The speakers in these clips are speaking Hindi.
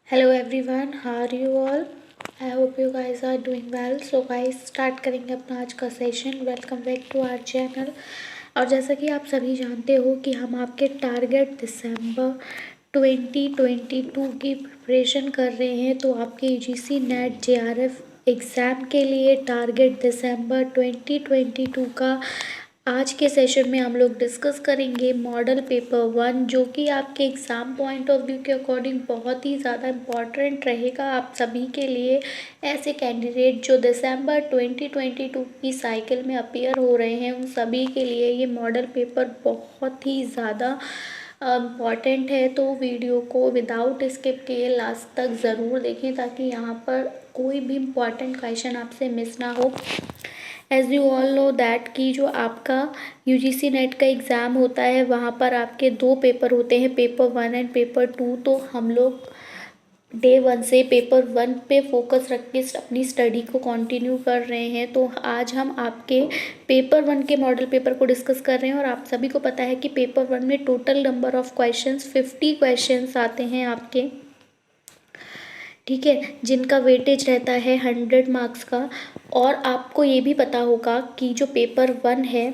Hello everyone, how are you all? I hope you guys are doing well. So guys, start करेंगे अपना आज का session. Welcome back to our channel. और जैसा कि आप सभी जानते हो कि हम आपके टारगेट दिसंबर 2022 की प्रिपरेशन कर रहे हैं। तो आपके यूजीसी नेट जेआरएफ एग्ज़ाम के लिए टारगेट दिसंबर 2022 का आज के सेशन में हम लोग डिस्कस करेंगे मॉडल पेपर 1, जो कि आपके एग्ज़ाम पॉइंट ऑफ व्यू के अकॉर्डिंग बहुत ही ज़्यादा इम्पॉर्टेंट रहेगा आप सभी के लिए। ऐसे कैंडिडेट जो दिसंबर 2022 की साइकिल में अपीयर हो रहे हैं, उन सभी के लिए ये मॉडल पेपर बहुत ही ज़्यादा इम्पॉर्टेंट है। तो वीडियो को विदाउट स्किप किए लास्ट तक ज़रूर देखें, ताकि यहाँ पर कोई भी इम्पॉर्टेंट क्वेश्चन आपसे मिस ना हो। As you all know that कि जो आपका यूजीसी नेट का एग्ज़ाम होता है, वहाँ पर आपके 2 पेपर होते हैं, पेपर 1 एंड पेपर 2। तो हम लोग डे 1 से पेपर 1 पे फोकस रख के अपनी स्टडी को कंटिन्यू कर रहे हैं। तो आज हम आपके पेपर 1 के मॉडल पेपर को डिस्कस कर रहे हैं। और आप सभी को पता है कि पेपर 1 में total number of questions 50 questions आते हैं आपके, ठीक है, जिनका वेटेज रहता है 100 मार्क्स का। और आपको ये भी पता होगा कि जो पेपर 1 है,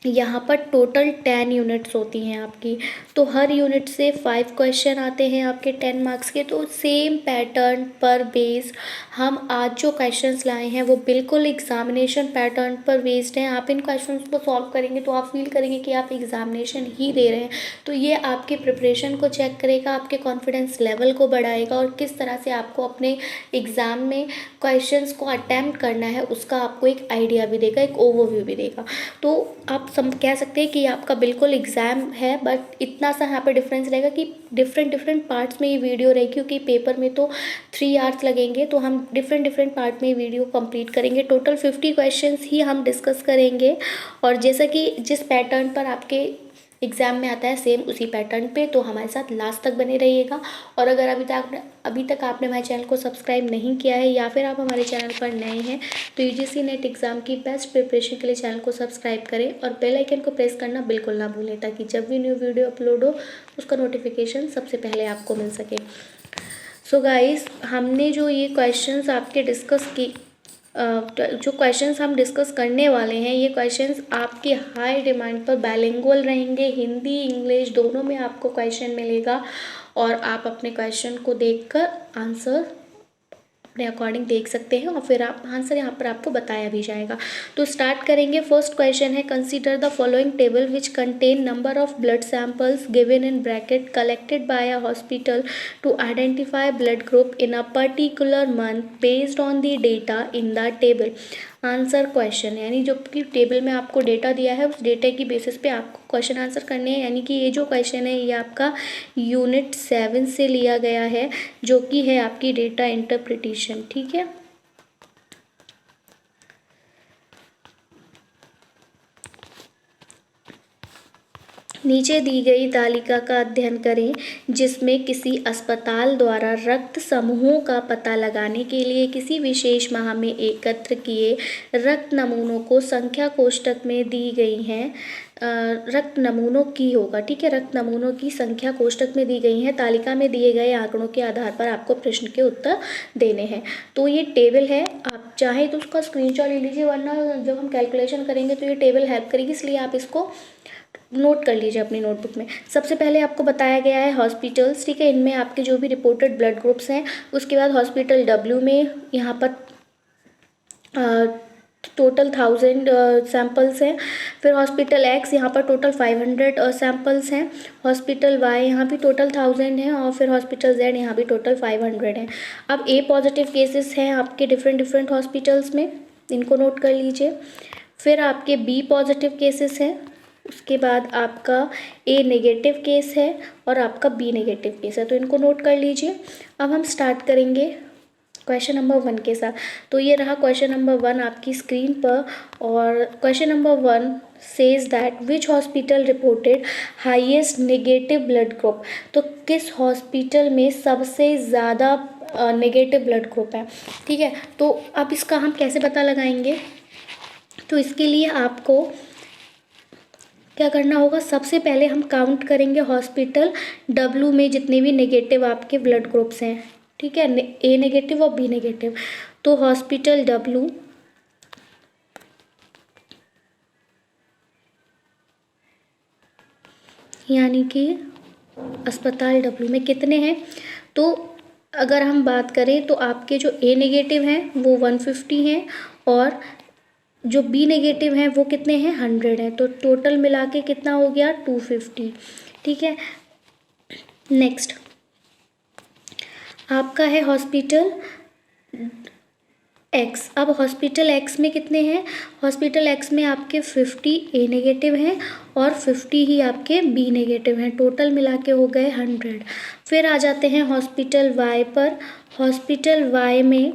यहाँ पर टोटल 10 यूनिट्स होती हैं आपकी। तो हर यूनिट से 5 क्वेश्चन आते हैं आपके 10 मार्क्स के। तो सेम पैटर्न पर बेस्ड हम आज जो क्वेश्चंस लाए हैं वो बिल्कुल एग्जामिनेशन पैटर्न पर बेस्ड हैं। आप इन क्वेश्चंस को सॉल्व करेंगे तो आप फील करेंगे कि आप एग्जामिनेशन ही दे रहे हैं। तो ये आपके प्रिपरेशन को चेक करेगा, आपके कॉन्फिडेंस लेवल को बढ़ाएगा, और किस तरह से आपको अपने एग्ज़ाम में क्वेश्चंस को अटैम्प्ट करना है उसका आपको एक आइडिया भी देगा, एक ओवरव्यू भी देगा। तो आप कह सकते हैं कि आपका बिल्कुल एग्ज़ाम है, बट इतना सा यहाँ पे डिफरेंस रहेगा कि डिफरेंट पार्ट्स में ये वीडियो रहेगी, क्योंकि पेपर में तो 3 आवर्स लगेंगे। तो हम डिफरेंट पार्ट में ये वीडियो कंप्लीट करेंगे। टोटल 50 क्वेश्चंस ही हम डिस्कस करेंगे। और जैसा कि जिस पैटर्न पर आपके एग्ज़ाम में आता है, सेम उसी पैटर्न पे, तो हमारे साथ लास्ट तक बने रहिएगा। और अगर अभी तक आपने हमारे चैनल को सब्सक्राइब नहीं किया है, या फिर आप हमारे चैनल पर नए हैं, तो यूजीसी नेट एग्ज़ाम की बेस्ट प्रिपरेशन के लिए चैनल को सब्सक्राइब करें और बेल आइकन को प्रेस करना बिल्कुल ना भूलें, ताकि जब भी न्यू वीडियो अपलोड हो उसका नोटिफिकेशन सबसे पहले आपको मिल सके। सो गाइस, हमने जो ये क्वेश्चंस आपके जो क्वेश्चंस हम डिस्कस करने वाले हैं, ये क्वेश्चंस आपके हाई डिमांड पर बाइलिंगुअल रहेंगे। हिंदी इंग्लिश दोनों में आपको क्वेश्चन मिलेगा, और आप अपने क्वेश्चन को देखकर आंसर अपने अकॉर्डिंग देख सकते हैं, और फिर आप आंसर यहाँ पर आपको बताया भी जाएगा। तो स्टार्ट करेंगे। फर्स्ट क्वेश्चन है, consider the following table which contain number of blood samples given in bracket collected by a hospital to identify blood group in a particular month based on the data in the table. Answer question, यानी जो कि टेबल में आपको डेटा दिया है, उस डेटा की बेसिस पे आपको क्वेश्चन आंसर करने हैं। यानी कि ये जो क्वेश्चन है, ये आपका यूनिट 7 से लिया गया है, जो कि है आपकी डेटा इंटरप्रिटेशन, ठीक है। नीचे दी गई तालिका का अध्ययन करें, जिसमें किसी अस्पताल द्वारा रक्त समूहों का पता लगाने के लिए किसी विशेष माह में एकत्र किए रक्त नमूनों को संख्या कोष्ठक में दी गई हैं। रक्त नमूनों की होगा, ठीक है, रक्त नमूनों की संख्या कोष्ठक में दी गई है। तालिका में दिए गए आंकड़ों के आधार पर आपको प्रश्न के उत्तर देने हैं। तो ये टेबल है, आप चाहे तो उसका स्क्रीनशॉट ले लीजिए, वरना जब हम कैलकुलेशन करेंगे तो ये टेबल हेल्प करेगी, इसलिए आप इसको नोट कर लीजिए अपनी नोटबुक में। सबसे पहले आपको बताया गया है हॉस्पिटल्स, ठीक है, इनमें आपके जो भी रिपोर्टेड ब्लड ग्रुप्स हैं। उसके बाद हॉस्पिटल डब्ल्यू में यहाँ पर टोटल 1000 सैंपल्स हैं। फिर हॉस्पिटल एक्स, यहाँ पर टोटल 500 सैंपल्स हैं। हॉस्पिटल वाई, यहाँ भी टोटल 1000 हैं। और फिर हॉस्पिटल जेड, यहाँ भी टोटल 500 हैं। अब ए पॉजिटिव केसेस हैं आपके डिफरेंट हॉस्पिटल्स में, इनको नोट कर लीजिए। फिर आपके बी पॉजिटिव केसेस हैं। उसके बाद आपका ए नेगेटिव केस है और आपका बी नेगेटिव केस है, तो इनको नोट कर लीजिए। अब हम स्टार्ट करेंगे क्वेश्चन नंबर 1 के साथ। तो ये रहा क्वेश्चन नंबर 1 आपकी स्क्रीन पर। और question number 1 says that which hospital reported highest negative blood group. तो किस हॉस्पिटल में सबसे ज़्यादा नेगेटिव ब्लड ग्रुप है, ठीक है। तो अब इसका हम कैसे पता लगाएंगे, तो इसके लिए आपको क्या करना होगा, सबसे पहले हम काउंट करेंगे हॉस्पिटल W में जितने भी नेगेटिव आपके ब्लड ग्रुप्स हैं, ठीक है, A नेगेटिव और B नेगेटिव। तो हॉस्पिटल W यानी कि अस्पताल W में कितने हैं, तो अगर हम बात करें तो आपके जो A नेगेटिव हैं वो 150 हैं और जो B नेगेटिव हैं वो कितने हैं, 100 हैं। तो टोटल मिला के कितना हो गया, 250, ठीक है। नेक्स्ट आपका है हॉस्पिटल X। अब हॉस्पिटल X में कितने हैं, हॉस्पिटल X में आपके 50 A नेगेटिव हैं और 50 ही आपके B नेगेटिव हैं, टोटल मिला के हो गए 100। फिर आ जाते हैं हॉस्पिटल Y पर। हॉस्पिटल Y में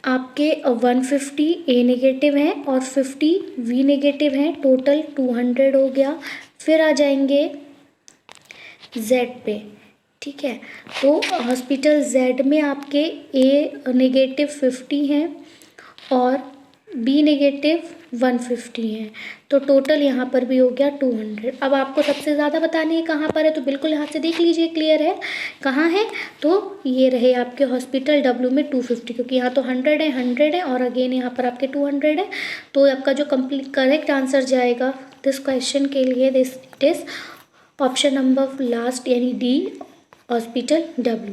आपके 150 A नेगेटिव हैं और 50 V नेगेटिव हैं, टोटल 200 हो गया। फिर आ जाएंगे Z पे, ठीक है। तो हॉस्पिटल Z में आपके A नेगेटिव 50 हैं और B नेगेटिव 150 हैं, तो टोटल यहाँ पर भी हो गया 200। अब आपको सबसे ज़्यादा बतानी है कहाँ पर है, तो बिल्कुल यहाँ से देख लीजिए, क्लियर है कहाँ है, तो ये रहे आपके हॉस्पिटल W में 250, क्योंकि यहाँ तो 100 है और अगेन यहाँ पर आपके 200 है। तो आपका जो करेक्ट आंसर जाएगा दिस क्वेश्चन के लिए, this it is option number last यानी D, hospital W।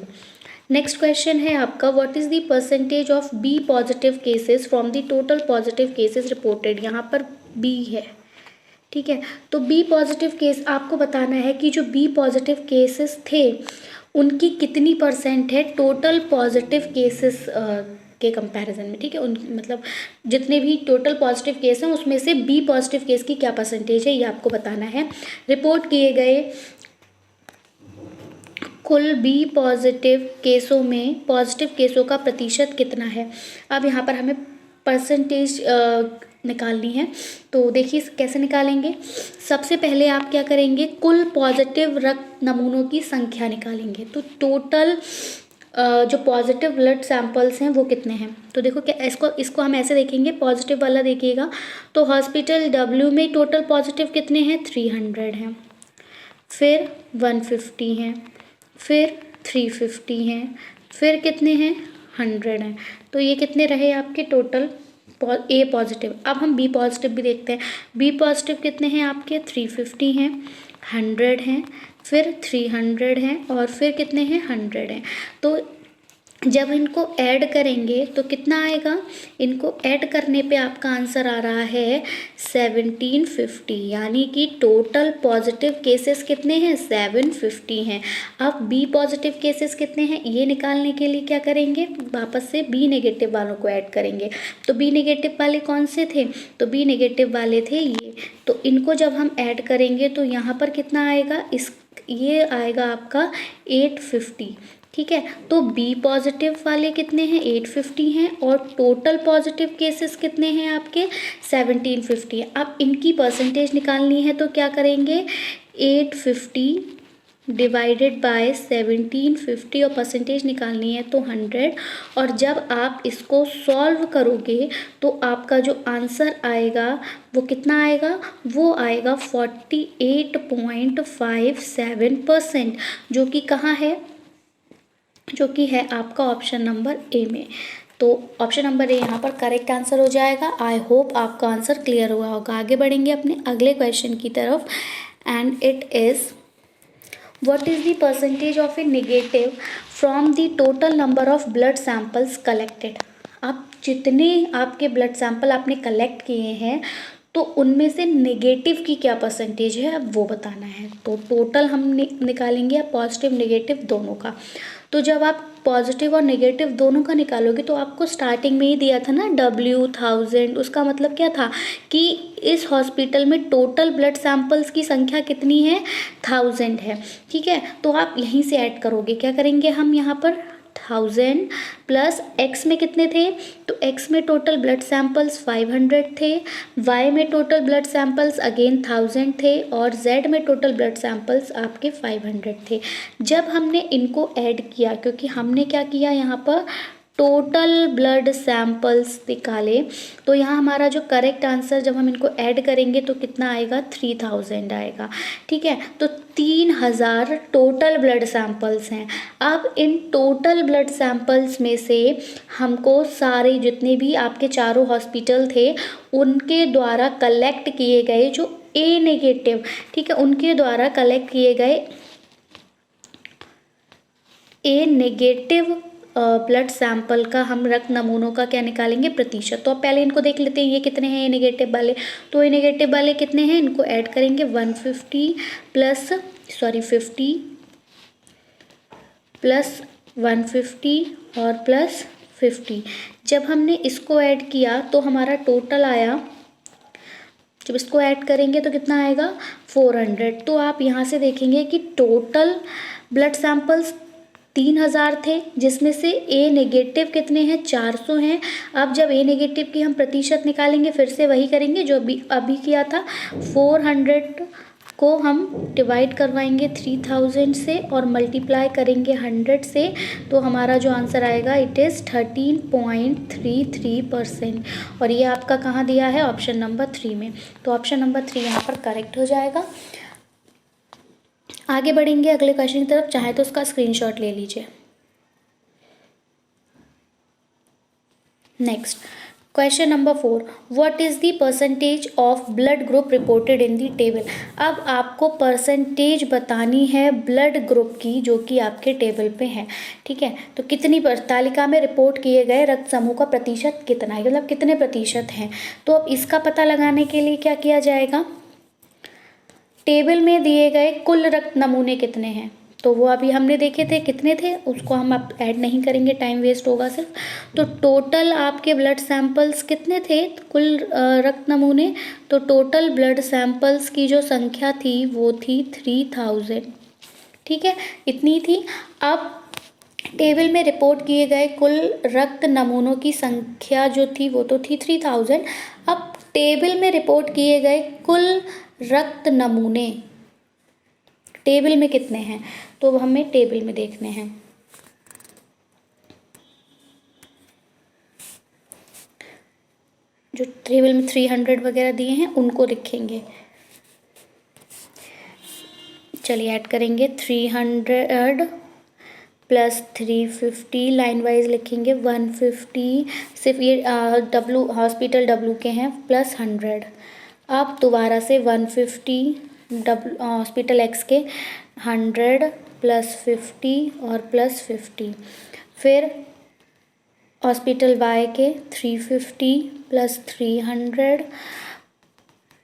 Next question है आपका, what is the percentage of B positive cases from the total positive cases reported. यहाँ पर B है, ठीक है। तो B पॉजिटिव केस आपको बताना है कि जो B पॉजिटिव केसेस थे उनकी कितनी % है टोटल पॉजिटिव केसेस के कंपैरिजन में, ठीक है। उन मतलब जितने भी टोटल पॉजिटिव केस हैं उसमें से B पॉजिटिव केस की क्या % है, ये आपको बताना है। रिपोर्ट किए गए कुल B पॉजिटिव केसों में पॉजिटिव केसों का प्रतिशत कितना है। अब यहाँ पर हमें परसेंटेज निकालनी है, तो देखिए कैसे निकालेंगे। सबसे पहले आप क्या करेंगे, कुल पॉजिटिव रक्त नमूनों की संख्या निकालेंगे। तो टोटल जो पॉजिटिव ब्लड सैंपल्स हैं वो कितने हैं, तो देखो क्या इसको हम ऐसे देखेंगे, पॉजिटिव वाला देखिएगा। तो हॉस्पिटल W में टोटल पॉजिटिव कितने हैं, 300 हैं, फिर 150 हैं, फिर 350 हैं, फिर कितने हैं, 100 हैं। तो ये कितने रहे आपके टोटल A पॉजिटिव। अब हम B पॉजिटिव भी देखते हैं। B पॉजिटिव कितने हैं आपके, 350 हैं, 100 हैं, फिर 300 हैं और फिर कितने हैं, 100 हैं। तो जब इनको ऐड करेंगे तो कितना आएगा, इनको ऐड करने पे आपका आंसर आ रहा है 1750, यानी कि टोटल पॉजिटिव केसेस कितने हैं, 750 हैं। अब B पॉजिटिव केसेस कितने हैं, ये निकालने के लिए क्या करेंगे, वापस से B नेगेटिव वालों को ऐड करेंगे। तो B नेगेटिव वाले कौन से थे, तो B नेगेटिव वाले थे ये। तो इनको जब हम ऐड करेंगे तो यहाँ पर कितना आएगा, ये आएगा आपका 850, ठीक है। तो B पॉजिटिव वाले कितने हैं, 850 हैं और टोटल पॉजिटिव केसेस कितने हैं आपके, 1750 हैं। अब इनकी परसेंटेज निकालनी है तो क्या करेंगे, 850 डिवाइडेड बाय 1750 और परसेंटेज निकालनी है तो 100। और जब आप इसको सॉल्व करोगे तो आपका जो आंसर आएगा वो कितना आएगा, वो आएगा 48.57%, जो कि कहाँ है, जो कि है आपका ऑप्शन नंबर A में। तो ऑप्शन नंबर A यहाँ पर करेक्ट आंसर हो जाएगा। आई होप आपका आंसर क्लियर हुआ होगा। आगे बढ़ेंगे अपने अगले क्वेश्चन की तरफ, and it is what is the percentage of A negative from the total number of blood samples collected. आप जितने आपके ब्लड सैंपल आपने कलेक्ट किए हैं तो उनमें से नेगेटिव की क्या परसेंटेज है अब वो बताना है। तो टोटल हम निकालेंगे पॉजिटिव नेगेटिव दोनों का। तो जब आप पॉजिटिव और नेगेटिव दोनों का निकालोगे तो आपको स्टार्टिंग में ही दिया था ना W1000, उसका मतलब क्या था कि इस हॉस्पिटल में टोटल ब्लड सैंपल्स की संख्या कितनी है, 1000 है, ठीक है। तो आप यहीं से ऐड करोगे, क्या करेंगे हम यहाँ पर 1000 प्लस X में कितने थे, तो X में टोटल ब्लड सैंपल्स 500 थे, Y में टोटल ब्लड सैंपल्स अगेन 1000 थे और Z में टोटल ब्लड सैंपल्स आपके 500 थे। जब हमने इनको ऐड किया, क्योंकि हमने क्या किया यहाँ पर टोटल ब्लड सैंपल्स निकाले, तो यहाँ हमारा जो करेक्ट आंसर जब हम इनको ऐड करेंगे तो कितना आएगा, 3000 आएगा। ठीक है, तो 3000 टोटल ब्लड सैंपल्स हैं। अब इन टोटल ब्लड सैंपल्स में से हमको सारे जितने भी आपके चारों हॉस्पिटल थे उनके द्वारा कलेक्ट किए गए जो ए नेगेटिव, ठीक है, उनके द्वारा कलेक्ट किए गए ए नेगेटिव ब्लड सैंपल का हम रक्त नमूनों का क्या निकालेंगे, प्रतिशत। तो अब पहले इनको देख लेते हैं ये कितने हैं ए नेगेटिव वाले। तो ए नेगेटिव वाले कितने हैं, इनको ऐड करेंगे 50 प्लस 150 और प्लस 50। जब हमने इसको ऐड किया तो हमारा टोटल आया, जब इसको ऐड करेंगे तो कितना आएगा, 400। तो आप यहाँ से देखेंगे कि टोटल ब्लड सैंपल्स 3000 थे, जिसमें से ए नेगेटिव कितने हैं, 400 हैं। अब जब ए नेगेटिव की हम प्रतिशत निकालेंगे, फिर से वही करेंगे जो अभी किया था। 400 को हम डिवाइड करवाएंगे 3000 से और मल्टीप्लाई करेंगे 100 से, तो हमारा जो आंसर आएगा इट इज़ 13.33%। और ये आपका कहाँ दिया है, ऑप्शन नंबर 3 में। तो ऑप्शन नंबर 3 यहाँ पर करेक्ट हो जाएगा। आगे बढ़ेंगे अगले क्वेश्चन की तरफ, चाहे तो उसका स्क्रीनशॉट ले लीजिए। Next question number 4, what is the percentage of blood group reported in the table. अब आपको परसेंटेज बतानी है ब्लड ग्रुप की जो कि आपके टेबल पे है। ठीक है, तो कितनी तालिका में रिपोर्ट किए गए रक्त समूह का प्रतिशत कितना है, मतलब कितने प्रतिशत हैं। तो अब इसका पता लगाने के लिए क्या किया जाएगा, टेबल में दिए गए कुल रक्त नमूने कितने हैं, तो वो अभी हमने देखे थे कितने थे, उसको हम अब ऐड नहीं करेंगे, टाइम वेस्ट होगा सिर्फ। तो टोटल आपके ब्लड सैंपल्स कितने थे, कुल रक्त नमूने, तो टोटल ब्लड सैंपल्स की जो संख्या थी वो थी 3000। ठीक है, इतनी थी। अब टेबल में रिपोर्ट किए गए कुल रक्त नमूनों की संख्या जो थी वो तो थी 3000। अब टेबल में रिपोर्ट किए गए कुल रक्त नमूने टेबल में कितने हैं, तो हमें टेबल में देखने हैं। जो टेबल में 300 वगैरह दिए हैं उनको लिखेंगे। चलिए ऐड करेंगे 300 प्लस 350, लाइन वाइज लिखेंगे 150, सिर्फ ये डब्लू हॉस्पिटल डब्लू के हैं, प्लस 100। अब दोबारा से 150 हॉस्पिटल एक्स के 100 प्लस 50 और प्लस 50, फिर हॉस्पिटल वाई के 350 प्लस 300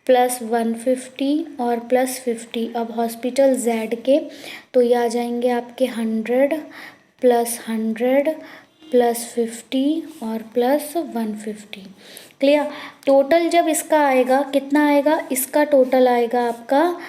प्लस 150 और प्लस 50। अब हॉस्पिटल जेड के तो ये आ जाएंगे आपके 100 प्लस 100 प्लस 50 और प्लस 150। क्लियर। टोटल जब इसका आएगा कितना आएगा, इसका टोटल आएगा आपका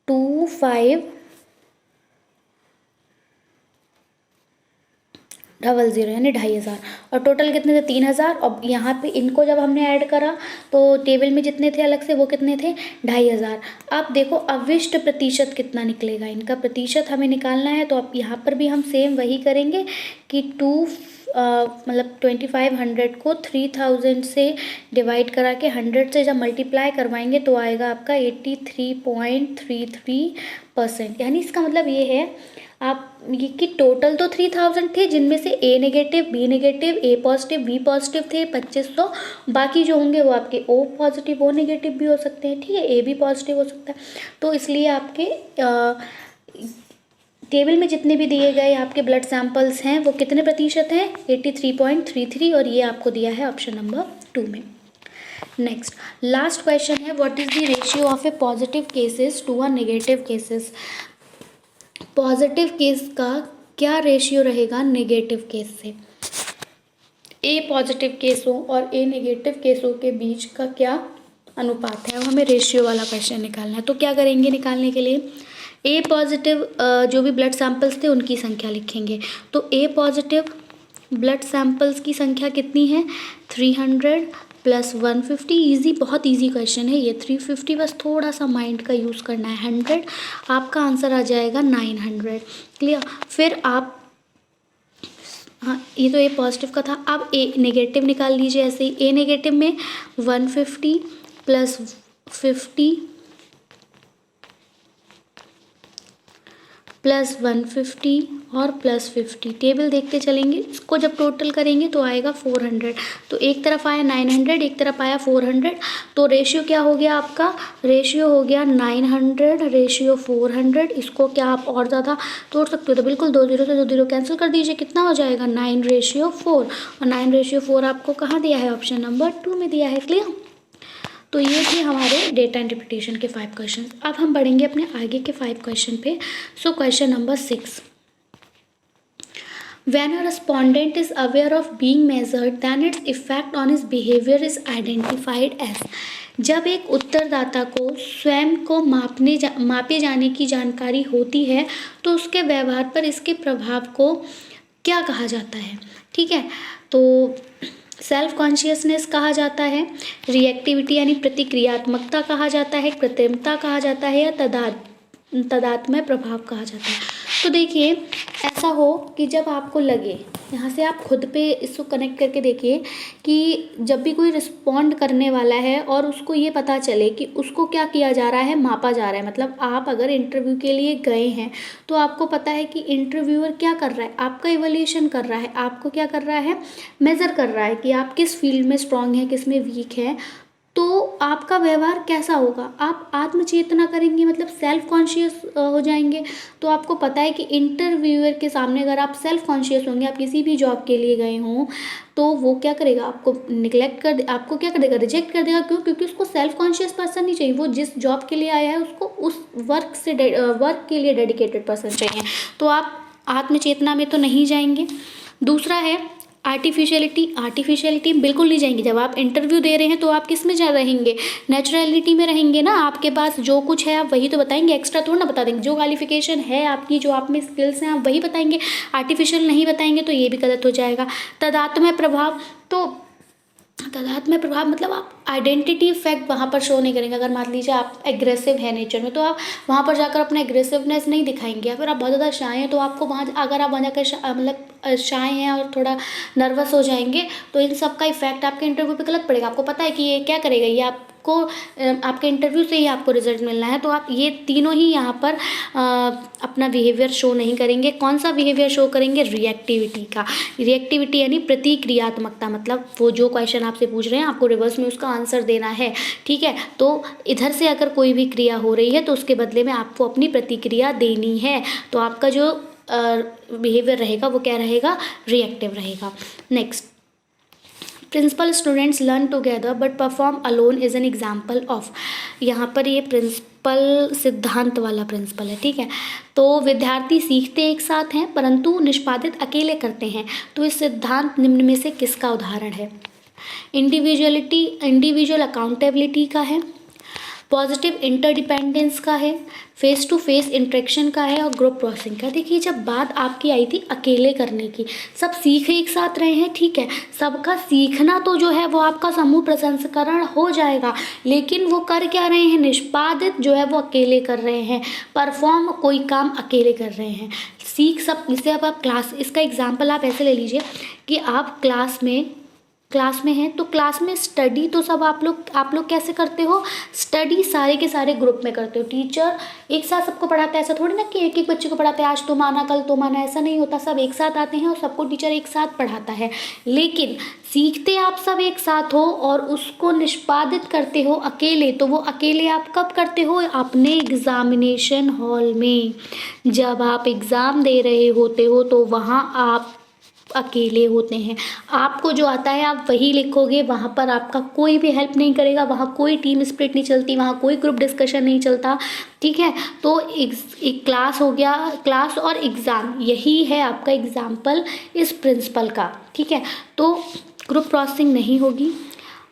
2500 यानी 2500। और टोटल कितने थे 3000। और यहाँ पे इनको जब हमने ऐड करा तो टेबल में जितने थे अलग से वो कितने थे 2500। अब देखो अविष्ट प्रतिशत कितना निकलेगा, इनका प्रतिशत हमें निकालना है। तो अब यहाँ पर भी हम सेम वही करेंगे कि 2500 को 3000 से डिवाइड करा के 100 से जब मल्टीप्लाई करवाएंगे तो आएगा आपका 83.33%। यानी इसका मतलब ये है आप ये कि टोटल तो 3000 थे, जिनमें से ए नेगेटिव, बी नेगेटिव, ए पॉजिटिव, बी पॉजिटिव थे 2500। बाकी जो होंगे वो आपके ओ पॉजिटिव, ओ नेगेटिव भी हो सकते हैं। ठीक है, ए भी पॉजिटिव हो सकता है। तो इसलिए आपके टेबल में जितने भी दिए गए आपके ब्लड सैंपल्स हैं वो कितने प्रतिशत हैं 83.33, और ये आपको दिया है ऑप्शन नंबर 2 में। नेक्स्ट लास्ट क्वेश्चन है, what is the ratio of A positive cases to A negative cases. Positive case का क्या रेशियो रहेगा नेगेटिव केस से। ए पॉजिटिव केसों और ए नेगेटिव केसों के बीच का क्या अनुपात है, हमें रेशियो वाला क्वेश्चन निकालना है। तो क्या करेंगे निकालने के लिए, ए पॉजिटिव जो भी ब्लड सैंपल्स थे उनकी संख्या लिखेंगे। तो ए पॉजिटिव ब्लड सैंपल्स की संख्या कितनी है 300 प्लस 150। ईजी, बहुत ईजी क्वेश्चन है ये। 350 बस थोड़ा सा माइंड का यूज़ करना है। 100 आपका आंसर आ जाएगा 900। क्लियर। फिर आप हाँ, ये तो ए पॉजिटिव का था। अब ए नेगेटिव निकाल लीजिए ऐसे ही। ए नेगेटिव में 150 प्लस 50 प्लस 150 और प्लस 50, टेबल देखते चलेंगे। इसको जब टोटल करेंगे तो आएगा 400। तो एक तरफ आया 900, एक तरफ आया 400। तो रेशियो क्या हो गया आपका? रेशियो हो गया 900 रेशियो 400। इसको क्या आप और ज़्यादा तोड़ सकते हो? तो बिल्कुल 2 0 से 2 0 कैंसिल कर दीजिए। कितना हो जाएगा? 9:4। और 9:4 आपको कहाँ दिया है? ऑप्शन नंबर 2 में दिया है। क्लियर? तो ये थे हमारे डेटा इंटरप्रिटेशन के 5 क्वेश्चन। अब हम बढ़ेंगे अपने आगे के 5 क्वेश्चन पे। So question number 6, when a respondent is aware of being measured then its effect on his behavior is identified as। जब एक उत्तरदाता को स्वयं को मापे जाने की जानकारी होती है तो उसके व्यवहार पर इसके प्रभाव को क्या कहा जाता है? ठीक है, तो सेल्फ कॉन्शियसनेस कहा जाता है, रिएक्टिविटी यानी प्रतिक्रियात्मकता कहा जाता है, कृत्रिमता कहा जाता है, या तदात्म्य प्रभाव कहा जाता है। तो देखिए, ऐसा हो कि जब आपको लगे, यहाँ से आप खुद पे इसको कनेक्ट करके देखिए कि जब भी कोई रिस्पॉन्ड करने वाला है और उसको ये पता चले कि उसको क्या किया जा रहा है, मापा जा रहा है। मतलब आप अगर इंटरव्यू के लिए गए हैं तो आपको पता है कि इंटरव्यूअर क्या कर रहा है, आपका इवैल्यूएशन कर रहा है, आपको क्या कर रहा है, मेज़र कर रहा है कि आप किस फील्ड में स्ट्रांग हैं, किस में वीक हैं। तो आपका व्यवहार कैसा होगा? आप आत्मचेतना करेंगे, मतलब सेल्फ कॉन्शियस हो जाएंगे। तो आपको पता है कि इंटरव्यूअर के सामने अगर आप सेल्फ कॉन्शियस होंगे, आप किसी भी जॉब के लिए गए हों, तो वो क्या करेगा? आपको निगलेक्ट कर दे, आपको क्या कर देगा? रिजेक्ट कर देगा। क्यों? क्योंकि उसको सेल्फ कॉन्शियस पर्सन नहीं चाहिए। वो जिस जॉब के लिए आया है उसको उस वर्क के लिए डेडिकेटेड पर्सन चाहिए। तो आप आत्मचेतना में तो नहीं जाएंगे। दूसरा है आर्टिफिशियलिटी बिल्कुल नहीं जाएंगे। जब आप इंटरव्यू दे रहे हैं तो आप किस में जा रहेंगे? नेचुरलिटी में रहेंगे ना। आपके पास जो कुछ है आप वही तो बताएंगे, एक्स्ट्रा थोड़ा ना बता देंगे। जो क्वालिफिकेशन है आपकी, जो आप में स्किल्स हैं, आप वही बताएंगे, आर्टिफिशियल नहीं बताएंगे। तो ये भी गलत हो जाएगा। तदात्म्य प्रभाव, तो तदात्म्य प्रभाव मतलब आप आइडेंटिटी इफेक्ट वहाँ पर शो नहीं करेंगे। अगर मान लीजिए आप एग्रेसिव है नेचर में, तो आप वहाँ पर जाकर अपना एग्रेसिवनेस नहीं दिखाएंगे। या फिर आप बहुत ज़्यादा शाय हैं, तो आपको वहाँ अगर आप वहाँ जाकर मतलब शाय हैं और थोड़ा नर्वस हो जाएंगे, तो इन सब का इफेक्ट आपके इंटरव्यू पे गलत पड़ेगा। आपको पता है कि ये क्या करेगा, ये आपको आपके इंटरव्यू से ही आपको रिजल्ट मिलना है। तो आप ये तीनों ही यहाँ पर अपना बिहेवियर शो नहीं करेंगे। कौन सा बिहेवियर शो करेंगे? रिएक्टिविटी का। रिएक्टिविटी यानी प्रतिक्रियात्मकता, मतलब वो जो क्वेश्चन आपसे पूछ रहे हैं आपको रिवर्स में उसका आंसर देना है। ठीक है, तो इधर से अगर कोई भी क्रिया हो रही है तो उसके बदले में आपको अपनी प्रतिक्रिया देनी है। तो आपका जो बिहेवियर रहेगा वो क्या रहेगा? रिएक्टिव रहेगा। Next, principle students learn together but perform alone is an example of. यहाँ पर ये प्रिंसिपल सिद्धांत वाला प्रिंसिपल है। ठीक है, तो विद्यार्थी सीखते एक साथ हैं परंतु निष्पादित अकेले करते हैं। तो इस सिद्धांत निम्न में से किसका उदाहरण है? इंडिविजुअल अकाउंटेबिलिटी का है, पॉजिटिव इंटरडिपेंडेंस का है, फेस टू फेस इंटरेक्शन का है, और ग्रुप प्रोसेसिंग का। देखिए, जब बात आपकी आई थी अकेले करने की, सब सीख एक साथ रहे हैं। ठीक है, सबका सीखना तो जो है वो आपका समूह प्रसंस्करण हो जाएगा, लेकिन वो कर क्या रहे हैं? निष्पादित जो है वो अकेले कर रहे हैं, परफॉर्म कोई काम अकेले कर रहे हैं। सीख सब, जैसे अब आप क्लास, इसका एग्जाम्पल आप ऐसे ले लीजिए कि आप क्लास में हैं, तो क्लास में स्टडी तो सब आप लोग कैसे करते हो? स्टडी सारे के सारे ग्रुप में करते हो। टीचर एक साथ सबको पढ़ाता है। ऐसा थोड़ी ना कि एक एक बच्चे को पढ़ाते हैं, आज तुम आना कल तुम आना, ऐसा नहीं होता। सब एक साथ आते हैं और सबको टीचर एक साथ पढ़ाता है। लेकिन सीखते आप सब एक साथ हो और उसको निष्पादित करते हो अकेले। तो वो अकेले आप कब करते हो? अपने एग्जामिनेशन हॉल में। जब आप एग्ज़ाम दे रहे होते हो तो वहाँ आप अकेले होते हैं। आपको जो आता है आप वही लिखोगे। वहाँ पर आपका कोई भी हेल्प नहीं करेगा, वहाँ कोई टीम स्पिरिट नहीं चलती, वहाँ कोई ग्रुप डिस्कशन नहीं चलता। ठीक है, तो एक क्लास हो गया, क्लास और एग्ज़ाम, यही है आपका एग्जाम्पल इस प्रिंसिपल का। ठीक है, तो ग्रुप प्रोसेसिंग नहीं होगी,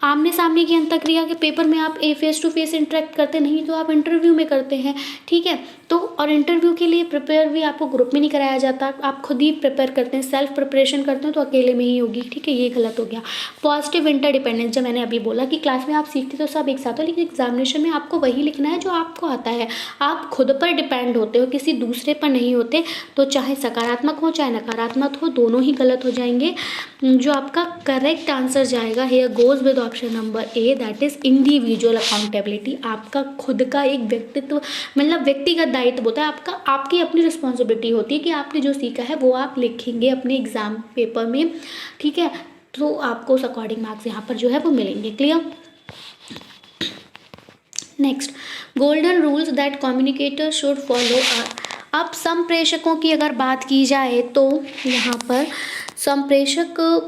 आमने सामने की अंतःक्रिया के पेपर में आप फेस टू फेस इंटरेक्ट करते नहीं, तो आप इंटरव्यू में करते हैं, ठीक है। तो और इंटरव्यू के लिए प्रिपेयर भी आपको ग्रुप में नहीं कराया जाता, आप खुद ही प्रिपेयर करते हैं, सेल्फ प्रिपरेशन करते हैं, तो अकेले में ही होगी, ठीक है, ये गलत हो गया। पॉजिटिव इंटरडिपेंडेंस, जब मैंने अभी बोला कि क्लास में आप सीखते तो सब एक साथ हो, लेकिन एग्जामिनेशन में आपको वही लिखना है जो आपको आता है, आप खुद पर डिपेंड होते हो, किसी दूसरे पर नहीं होते। तो चाहे सकारात्मक हो चाहे नकारात्मक हो, दोनों ही गलत हो जाएंगे। जो आपका करेक्ट आंसर जाएगा here goes with option number A, that is individual accountability. आपका खुद का एक व्यक्तित्व, मतलब व्यक्तिगत दायित्व होता है आपका, आपकी अपनी रिस्पॉन्सिबिलिटी होती है कि आपने जो सीखा है वो आप लिखेंगे अपने एग्जाम पेपर में, ठीक है। तो आपको उस अकॉर्डिंग मार्क्स यहाँ पर जो है वो मिलेंगे। Clear. Next, golden rules that communicator should follow are. अब संप्रेषकों की अगर बात की जाए तो यहाँ पर संप्रेषकों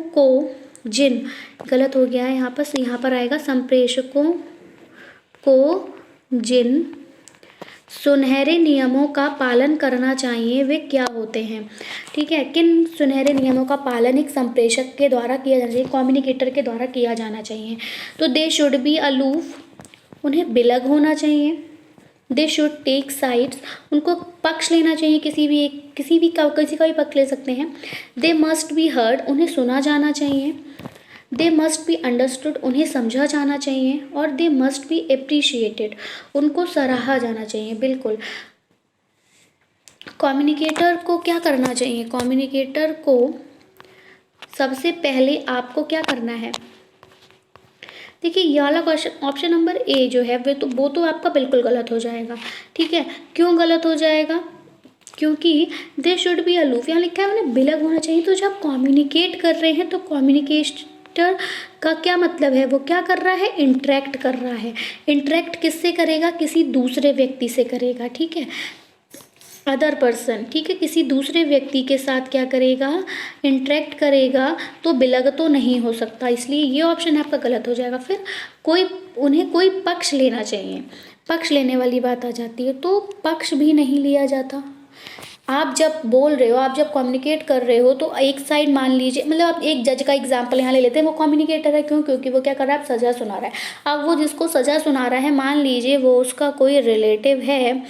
को जिन, गलत हो गया है यहाँ पर आएगा संप्रेषकों को जिन सुनहरे नियमों का पालन करना चाहिए वे क्या होते हैं, ठीक है। किन सुनहरे नियमों का पालन एक संप्रेषक के द्वारा किया जाना चाहिए, कम्युनिकेटर के द्वारा किया जाना चाहिए। तो दे शुड बी अलूफ, उन्हें बिलग होना चाहिए। दे शुड टेक साइड्स, उनको पक्ष लेना चाहिए, किसी का भी पक्ष ले सकते हैं। दे मस्ट बी हर्ड, उन्हें सुना जाना चाहिए। दे मस्ट बी अंडरस्टूड, उन्हें समझा जाना चाहिए। और दे मस्ट बी एप्रिशिएटेड, उनको सराहा जाना चाहिए। बिल्कुल। कम्युनिकेटर को क्या करना चाहिए, कम्युनिकेटर को सबसे पहले आपको क्या करना है, देखिए ये वाला क्वेश्चन ऑप्शन नंबर ए जो है वो तो आपका बिल्कुल गलत हो जाएगा, ठीक है। क्यों गलत हो जाएगा, क्योंकि दे शुड बी अलूफ, यहाँ लिखा है उन्हें बिलग होना चाहिए। तो जब कम्युनिकेट कर रहे हैं तो कम्युनिकेटर का क्या मतलब है, वो क्या कर रहा है, इंटरेक्ट कर रहा है। इंटरेक्ट किससे करेगा, किसी दूसरे व्यक्ति से करेगा, ठीक है, अदर पर्सन, ठीक है, किसी दूसरे व्यक्ति के साथ क्या करेगा, इंटरेक्ट करेगा। तो बिलग तो नहीं हो सकता, इसलिए ये ऑप्शन आपका गलत हो जाएगा। फिर उन्हें कोई पक्ष लेना चाहिए, पक्ष लेने वाली बात आ जाती है, तो पक्ष भी नहीं लिया जाता। आप जब बोल रहे हो, आप जब कम्युनिकेट कर रहे हो, तो एक साइड मान लीजिए, मतलब आप एक जज का एग्जांपल यहाँ ले लेते हैं, वो कम्युनिकेटर है, क्यों, क्योंकि वो क्या कर रहा है, आप सज़ा सुना रहा है। अब वो जिसको सज़ा सुना रहा है, मान लीजिए वो उसका कोई रिलेटिव है,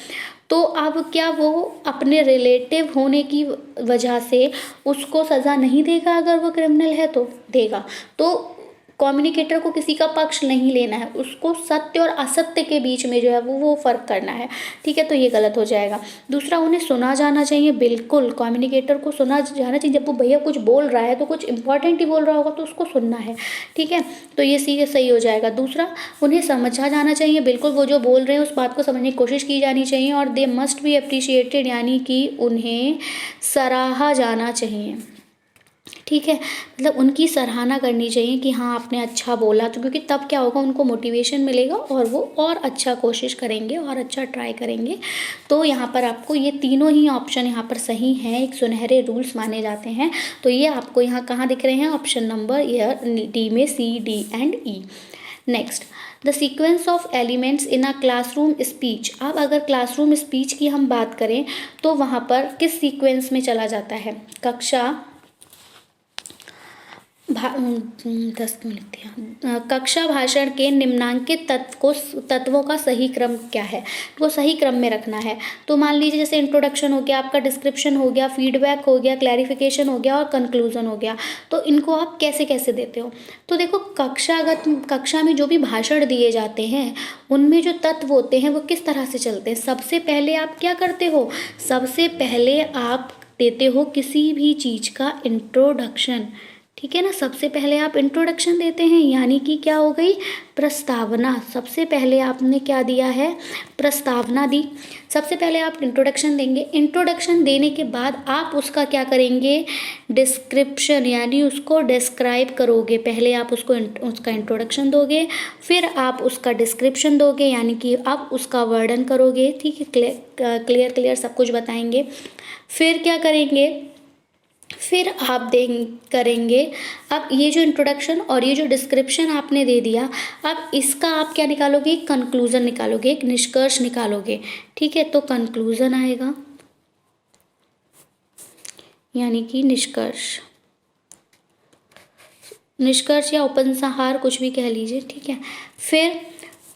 तो अब क्या वो अपने रिलेटिव होने की वजह से उसको सज़ा नहीं देगा, अगर वो क्रिमिनल है तो देगा। तो कम्युनिकेटर को किसी का पक्ष नहीं लेना है, उसको सत्य और असत्य के बीच में जो है वो फ़र्क करना है, ठीक है। तो ये गलत हो जाएगा। दूसरा, उन्हें सुना जाना चाहिए। बिल्कुल, कम्युनिकेटर को सुना जाना चाहिए। जब वो भैया कुछ बोल रहा है तो कुछ इंपॉर्टेंट ही बोल रहा होगा, तो उसको सुनना है, ठीक है। तो ये सही हो जाएगा। दूसरा, उन्हें समझा जाना चाहिए। बिल्कुल, वो जो बोल रहे हैं उस बात को समझने की कोशिश की जानी चाहिए। और दे मस्ट बी अप्रिशिएटेड, यानी कि उन्हें सराहा जाना चाहिए, ठीक है, मतलब उनकी सराहना करनी चाहिए कि हाँ आपने अच्छा बोला। तो क्योंकि तब क्या होगा, उनको मोटिवेशन मिलेगा और वो और अच्छा कोशिश करेंगे और अच्छा ट्राई करेंगे। तो यहाँ पर आपको ये तीनों ही ऑप्शन यहाँ पर सही हैं, एक सुनहरे रूल्स माने जाते हैं। तो ये आपको यहाँ कहाँ दिख रहे हैं, ऑप्शन नंबर डी में, C, D and E. Next, the sequence of elements in a classroom speech. अब अगर क्लासरूम स्पीच की हम बात करें तो वहाँ पर किस सीक्वेंस में चला जाता है, कक्षा भाषण के निम्नांकित तत्वों का सही क्रम क्या है, वो सही क्रम में रखना है। तो मान लीजिए जैसे इंट्रोडक्शन हो गया, आपका डिस्क्रिप्शन हो गया, फीडबैक हो गया, क्लैरिफिकेशन हो गया और कंक्लूजन हो गया। तो इनको आप कैसे कैसे देते हो, तो देखो कक्षा में जो भी भाषण दिए जाते हैं उनमें जो तत्व होते हैं वो किस तरह से चलते हैं। सबसे पहले आप क्या करते हो, सबसे पहले आप देते हो किसी भी चीज़ का इंट्रोडक्शन, ठीक है ना। सबसे पहले आप इंट्रोडक्शन देते हैं, यानी कि क्या हो गई, प्रस्तावना। सबसे पहले आपने क्या दिया है, प्रस्तावना दी। सबसे पहले आप इंट्रोडक्शन देंगे, इंट्रोडक्शन देने के बाद आप उसका क्या करेंगे, डिस्क्रिप्शन, यानी उसको डिस्क्राइब करोगे। पहले आप उसका इंट्रोडक्शन दोगे, फिर आप उसका डिस्क्रिप्शन दोगे, यानी कि आप उसका वर्णन करोगे, ठीक है, क्लियर सब कुछ बताएंगे। फिर क्या करेंगे, फिर आप करेंगे, अब ये जो इंट्रोडक्शन और ये जो डिस्क्रिप्शन आपने दे दिया, अब इसका आप क्या निकालोगे, एक कंक्लूजन निकालोगे, एक निष्कर्ष निकालोगे, ठीक है। तो कंक्लूजन आएगा, यानी कि निष्कर्ष। निष्कर्ष या उपसंहार कुछ भी कह लीजिए, ठीक है। फिर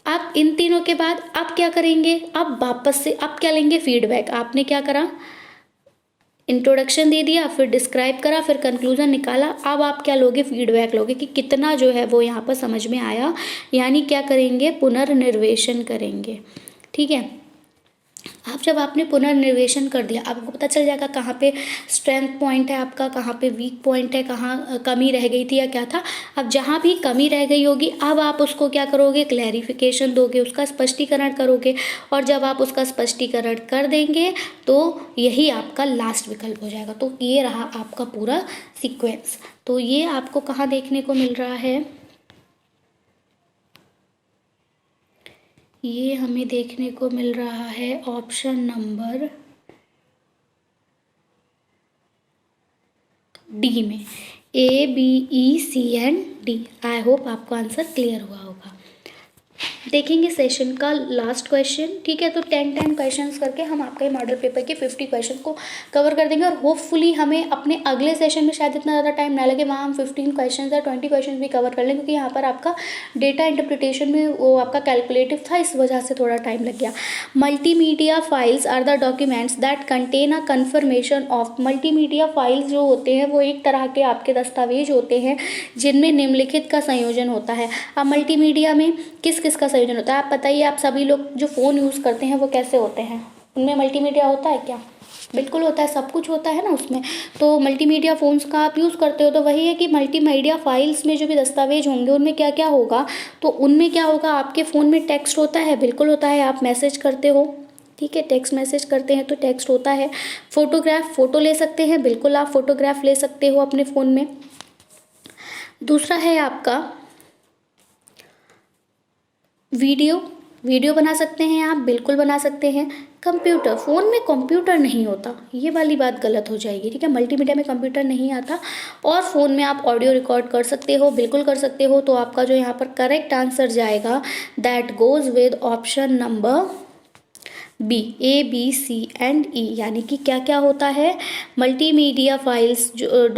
आप इन तीनों के बाद आप क्या करेंगे, आप वापस से आप क्या लेंगे, फीडबैक। आपने क्या करा, इंट्रोडक्शन दे दिया, फिर डिस्क्राइब करा, फिर कंक्लूजन निकाला। अब आप क्या लोगे, फीडबैक लोगे कि कितना जो है वो यहाँ पर समझ में आया, यानी क्या करेंगे, पुनर्निर्वेशन करेंगे, ठीक है। आप जब आपने पुनर्निर्वेशन कर दिया, आपको पता चल जाएगा कहाँ पे स्ट्रेंथ पॉइंट है आपका, कहाँ पे वीक पॉइंट है, कहाँ कमी रह गई थी या क्या था। अब जहाँ भी कमी रह गई होगी, अब आप उसको क्या करोगे, क्लैरिफिकेशन दोगे, उसका स्पष्टीकरण करोगे। और जब आप उसका स्पष्टीकरण कर देंगे तो यही आपका लास्ट विकल्प हो जाएगा। तो ये रहा आपका पूरा सीक्वेंस। तो ये आपको कहाँ देखने को मिल रहा है, ये हमें देखने को मिल रहा है ऑप्शन नंबर डी में, ABEC&D। आई होप आपको आंसर क्लियर हुआ होगा। देखेंगे सेशन का लास्ट क्वेश्चन, ठीक है। तो 10 क्वेश्चंस करके हम आपके मॉडल पेपर के 50 क्वेश्चन को कवर कर देंगे और होपफुली हमें अपने अगले सेशन में शायद इतना ज़्यादा टाइम ना लगे, वहाँ हम 15 क्वेश्चन या 20 क्वेश्चन भी कवर कर लें, क्योंकि यहाँ पर आपका डेटा इंटरप्रिटेशन में वो आपका कैलकुलेटिव था, इस वजह से थोड़ा टाइम लग गया। Multimedia files are the documents that contain a confirmation of. Multimedia files जो होते हैं वो एक तरह के आपके दस्तावेज होते हैं जिनमें निम्नलिखित का संयोजन होता है। अब मल्टीमीडिया में किस किस का संयोजन होता है, आप बताइए। आप सभी लोग जो फ़ोन यूज़ करते हैं वो कैसे होते हैं, उनमें मल्टीमीडिया होता है क्या? बिल्कुल होता है, सब कुछ होता है ना उसमें। तो मल्टीमीडिया फ़ोन्स का आप यूज़ करते हो, तो वही है कि मल्टीमीडिया फाइल्स में जो भी दस्तावेज होंगे उनमें क्या क्या होगा, तो उनमें क्या होगा, आपके फ़ोन में टेक्स्ट होता है, बिल्कुल होता है। आप मैसेज करते हो, ठीक है, टेक्स्ट मैसेज करते हैं तो टेक्स्ट होता है। फोटोग्राफ, फ़ोटो ले सकते हैं, बिल्कुल आप फोटोग्राफ ले सकते हो अपने फ़ोन में। दूसरा है आपका वीडियो, वीडियो बना सकते हैं आप, बिल्कुल बना सकते हैं। कंप्यूटर, फ़ोन में कंप्यूटर नहीं होता, ये वाली बात गलत हो जाएगी, ठीक है। मल्टीमीडिया में कंप्यूटर नहीं आता। और फ़ोन में आप ऑडियो रिकॉर्ड कर सकते हो, बिल्कुल कर सकते हो। तो आपका जो यहाँ पर करेक्ट आंसर जाएगा, that goes with option number B, ABCE। यानी कि क्या क्या होता है, मल्टीमीडिया फाइल्स जो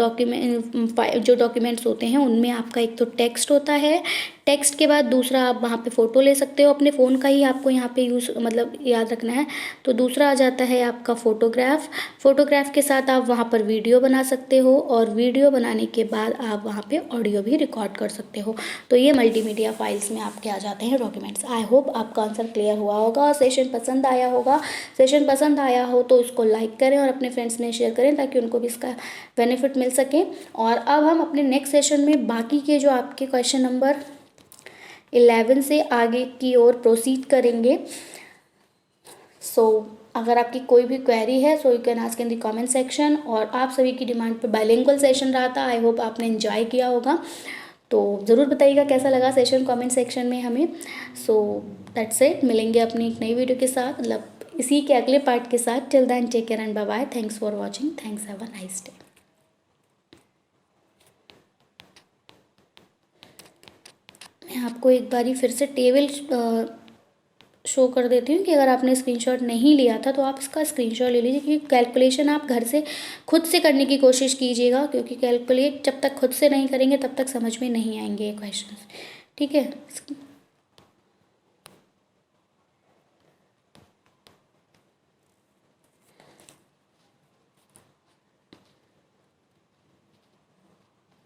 डॉक्यूमेंट्स होते हैं उनमें आपका एक तो टेक्स्ट होता है, टेक्स्ट के बाद दूसरा आप वहाँ पे फ़ोटो ले सकते हो, अपने फ़ोन का ही आपको यहाँ पे यूज़ मतलब याद रखना है। तो दूसरा आ जाता है आपका फ़ोटोग्राफ, फ़ोटोग्राफ के साथ आप वहाँ पर वीडियो बना सकते हो, और वीडियो बनाने के बाद आप वहाँ पे ऑडियो भी रिकॉर्ड कर सकते हो। तो ये मल्टीमीडिया फाइल्स में आपके आ जाते हैं डॉक्यूमेंट्स। आई होप आपका आंसर क्लियर हुआ होगा, सेशन पसंद आया होगा। सेशन पसंद आया हो तो इसको लाइक करें और अपने फ्रेंड्स में शेयर करें, ताकि उनको भी इसका बेनिफिट मिल सके। और अब हम अपने नेक्स्ट सेशन में बाकी के जो आपके क्वेश्चन नंबर 11 से आगे की ओर प्रोसीड करेंगे। अगर आपकी कोई भी क्वेरी है so you can ask in the comment section. और आप सभी की डिमांड पे बाइलिंगुअल सेशन रहा था, आई होप आपने एंजॉय किया होगा। तो ज़रूर बताइएगा कैसा लगा सेशन कमेंट सेक्शन में हमें। दैट्स इट, मिलेंगे अपनी एक नई वीडियो के साथ, मतलब इसी के अगले पार्ट के साथ। Till then take care and bye bye. Thanks for watching, thanks, have a nice day. मैं आपको एक बारी फिर से टेबल शो कर देती हूँ कि अगर आपने स्क्रीनशॉट नहीं लिया था तो आप इसका स्क्रीनशॉट ले लीजिए, क्योंकि कैलकुलेशन आप घर से खुद से करने की कोशिश कीजिएगा, क्योंकि कैलकुलेट जब तक खुद से नहीं करेंगे तब तक समझ में नहीं आएंगे ये क्वेश्चन, ठीक है।